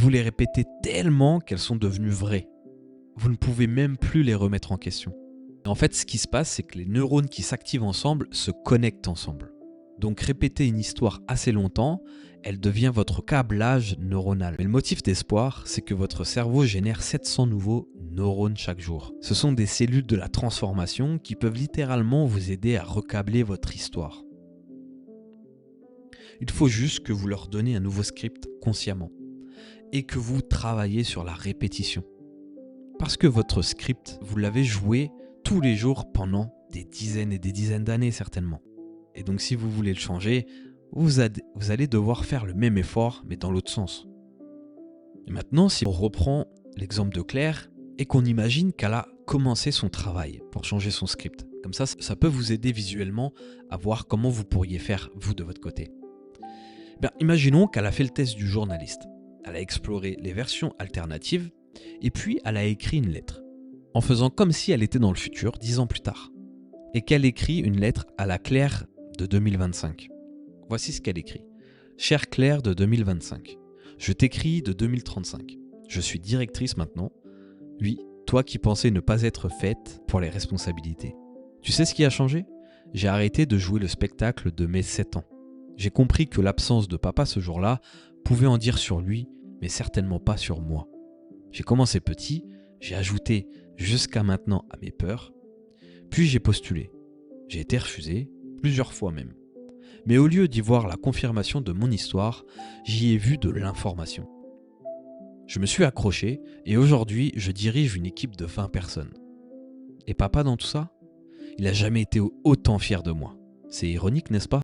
vous les répétez tellement qu'elles sont devenues vraies. Vous ne pouvez même plus les remettre en question. Et en fait, ce qui se passe, c'est que les neurones qui s'activent ensemble se connectent ensemble. Donc répéter une histoire assez longtemps, elle devient votre câblage neuronal. Mais le motif d'espoir, c'est que votre cerveau génère 700 nouveaux neurones chaque jour. Ce sont des cellules de la transformation qui peuvent littéralement vous aider à recâbler votre histoire. Il faut juste que vous leur donnez un nouveau script consciemment et que vous travaillez sur la répétition. Parce que votre script, vous l'avez joué tous les jours pendant des dizaines et des dizaines d'années certainement. Et donc si vous voulez le changer, vous allez devoir faire le même effort mais dans l'autre sens. Et maintenant, si on reprend l'exemple de Claire et qu'on imagine qu'elle a commencé son travail pour changer son script. Comme ça peut vous aider visuellement à voir comment vous pourriez faire vous de votre côté. Imaginons qu'elle a fait le test du journaliste. Elle a exploré les versions alternatives et puis elle a écrit une lettre. En faisant comme si elle était dans le futur, 10 ans plus tard. Et qu'elle écrit une lettre à la Claire de 2025. Voici ce qu'elle écrit. Chère Claire de 2025, je t'écris de 2035. Je suis directrice maintenant. Oui, toi qui pensais ne pas être faite pour les responsabilités. Tu sais ce qui a changé ? J'ai arrêté de jouer le spectacle de mes 7 ans. J'ai compris que l'absence de papa ce jour-là pouvait en dire sur lui, mais certainement pas sur moi. J'ai commencé petit, j'ai ajouté jusqu'à maintenant à mes peurs, puis j'ai postulé. J'ai été refusé, plusieurs fois même. Mais au lieu d'y voir la confirmation de mon histoire, j'y ai vu de l'information. Je me suis accroché et aujourd'hui, je dirige une équipe de 20 personnes. Et papa dans tout ça ? Il n'a jamais été autant fier de moi. C'est ironique, n'est-ce pas ?